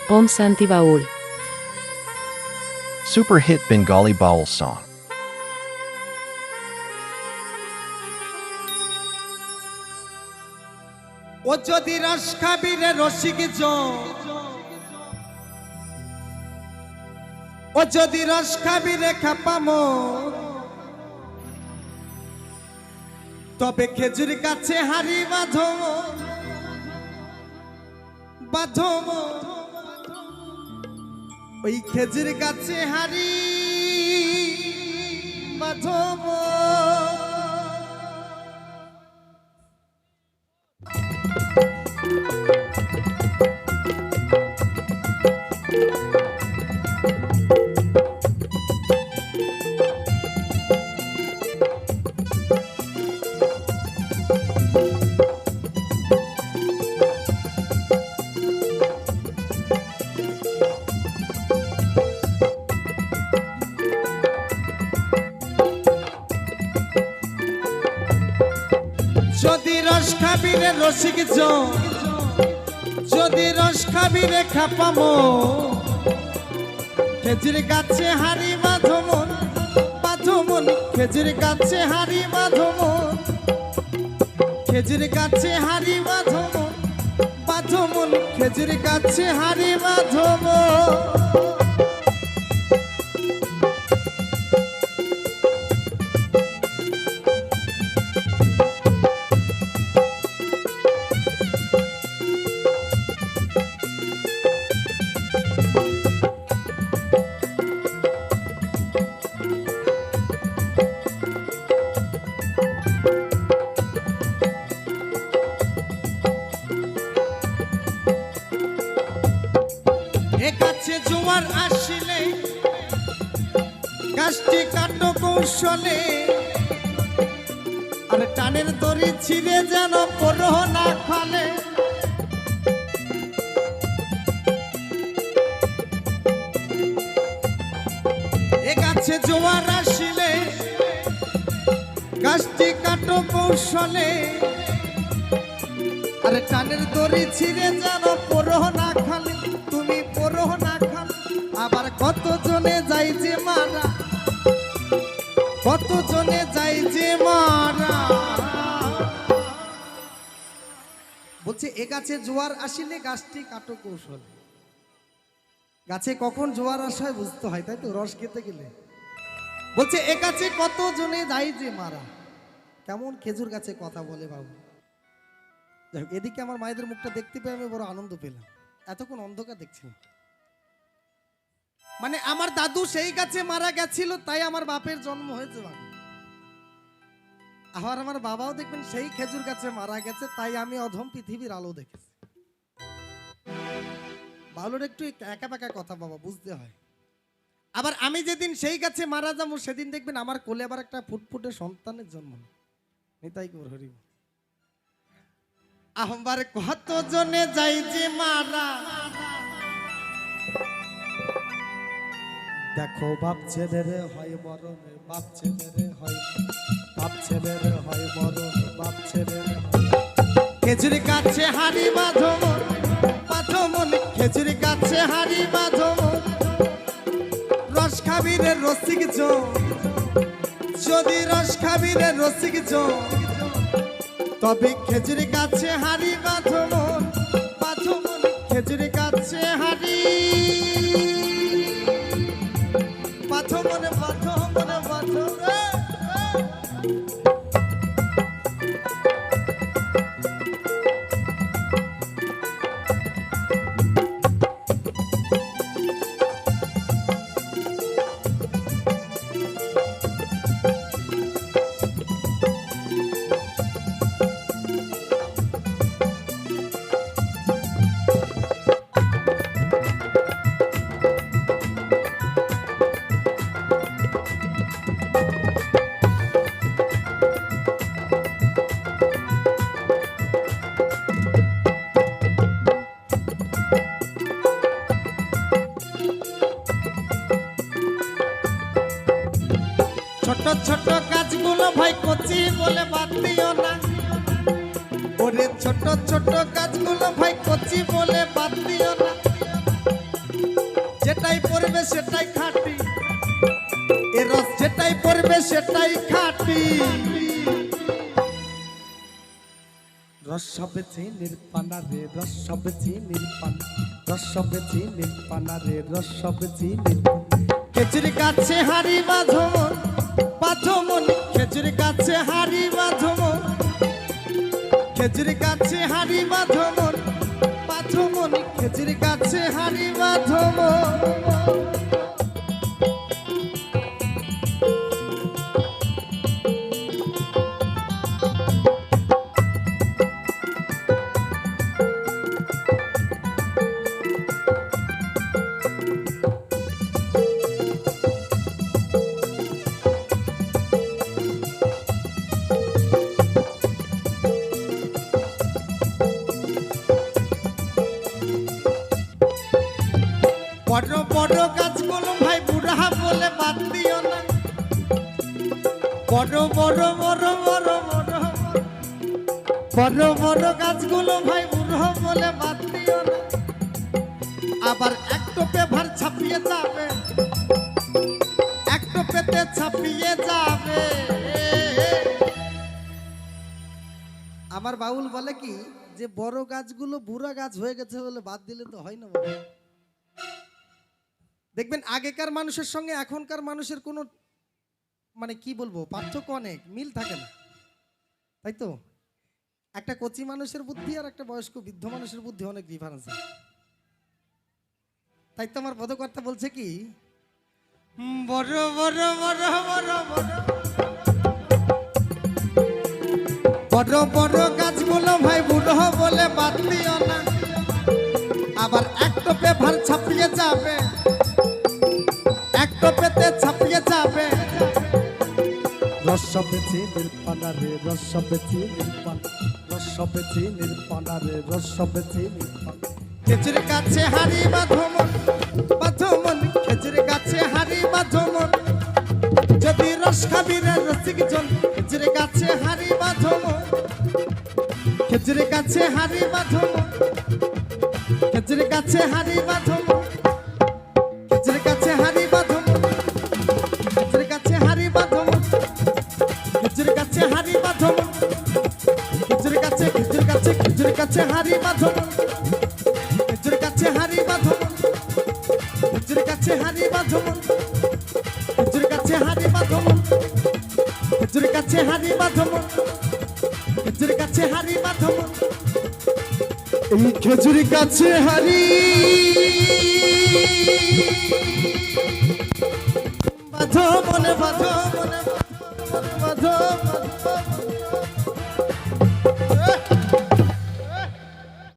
Om Santi Baul. Super hit Bengali Baul song. ও যদি রস খাবি রে রসিক ও যদি রস খাবি রে খাপামো তবে খেজুর গাছে হারি বাঁধমো বাঁধমো ওই খেজুর গাছে হারি বাঁধমো যদি রস খাবি রে রসিক যদি রস খাবি রে খাপামো খেজুর গাছে হারি বাঁধমন বাঁধমন খেজুর গাছে হারি বাঁধমন খেজুর গাছে হারি বাঁধমন বাঁধমন খেজুর গাছে হারি বাঁধমন জোয়ার আসিলে গাছটি কাটো কৌশলে আর টানের দড়ি ছিঁড়ে যেন পড়ো না খালে এ গাছে জোয়ার আসিলে গাছটি কাটো কৌশলে আর টানের দড়ি ছিঁড়ে যেন পড়ো না খালে তুমি পড়ো না খালে আবার কত জনে যাই যে মারা কত জনে যাই যে মারা বলছে এ গাছে জোয়ার আসিলে গাছটি কাটো কৌশল গাছে কখন জোয়ার আসে বুঝতে হয় তাই তো রস খেতে গেলে বলছে এ গাছে কত জনে যাই যে মারা কেমন খেজুর গাছে কথা বলে বাবু যাই হোক এদিকে আমার মায়েদের মুখটা দেখতে পেয়ে আমি বড় আনন্দ পেলাম এতক্ষণ অন্ধকার দেখছি মানে আমার দাদু সেই গাছে মারা গেছিল তাই আমার বাপের জন্ম হয়েছে আবার আমার বাবাও দেখবেন সেই খেজুর গাছে মারা গেছে তাই আমি অধম পৃথিবীর আলো দেখেছি বাউলের একটু একা পাকা কথা বাবা বুঝতে হয় আবার আমি যেদিন সেই গাছে মারা যাবো সেদিন দেখবেন আমার কোলে আবার একটা ফুটফুটে সন্তানের জন্ম নিতাই গৌর হরি আমার কত জনে যাই যে মারা দেখো বাপ ছেলেরে হয় মরণে বাপ ছেলেরে হয় বাপ ছেলেরে হয় মরণে বাপ ছেলেরে খেজুর গাছে হারি বাঁধমন বাঁধমন খেজুর গাছে হারি বাঁধমন রস খাবি রে রসিক যদি রস খাবি রে রসিক তবে খেজুর গাছে হারি বাঁধমন বাঁধমন খেজুর গাছে হারি বাঁধমনে বাঁধমনে বাঁধমনে ছোট ছোট গাছগুলো ভাই কচি বলে বাদ দিও না, ওরে ছোট ছোট গাছগুলো ভাই কচি বলে বাদ দিও না। করবে সেটাই খাটি রস হবে চিনির পানা রে রস হবে চিনির পানা রস হবে চিনির পানা রে রস হবে চিনির খেজুর গাছে হাড়ি বাঁধমন বাঁধমন খেজুর গাছে হাড়ি বাঁধমন খেজুর গাছে হাড়ি বাঁধমন বাঁধমন খেজুর গাছে হাড়ি বাঁধমন বড় বড় গাছগুলো ভাই বুড়া বলে বাদ দিও না বড় বড় বড় বড় বড় বড় বড় গাছগুলো ভাই বুড়া বলে বাদ দিও না আবার একটু পেভার ছাপিয়ে যাবে একটু পেতে ছাপিয়ে যাবে আমার বাউল বলে কি যে বড় গাছগুলো বুড়া গাছ হয়ে গেছে বলে বাদ দিলে তো হয় না বাবা দেখবেন আগেকার মানুষের সঙ্গে এখনকার মানুষের কোনো মানে কি বলবো পার্থক্য অনেক মিল থাকে না তাই তো একটা কচি মানুষের বুদ্ধি আর একটা বয়স্ক বৃদ্ধ মানুষের বুদ্ধি অনেক ডিফারেন্স তাই তো আমার পদকর্তা বলছে কি বড় বড় বড় বড় বড় বড় গাছগুলো ভাই বুড়ো বলে বাদ দিও না আবার একটু পেভার ছাপিয়ে যাবে একটু পেতে ছাপিয়ে যাবে রস হবে চিনির পানা রে রস হবে চিনির পানা রস হবে চিনির পানা রে রস হবে চিনির পানা খেজুর গাছে হাড়ি বাঁধমন বাঁধমন খেজুর গাছে হাড়ি বাঁধমন যদি রস খাবি রে রসিক জন খেজুর গাছে হাড়ি বাঁধমন খেজুর গাছে হাড়ি বাঁধমন খেজুর গাছে হাড়ি বাঁধমন খেজুর গাছে হাড়ি বাঁধমন খেজুর গাছে হাড়ি বাঁধমন খেজুর গাছে হাড়ি বাঁধমন খেজুর গাছে খেজুর গাছে খেজুর গাছে হাড়ি বাঁধমন খেজুর গাছে হাড়ি বাঁধমন খেজুর গাছে হাড়ি বাঁধমন খেজুর গাছে হাড়ি বাঁধমন খেজুর গাছে হাড়ি বাঁধমন খেজুর গাছে হাড়ি বাঁধমন এই খেজুর গাছে হাড়ি বাঁধো মনে বাঁধো মনে বাঁধো বাঁধো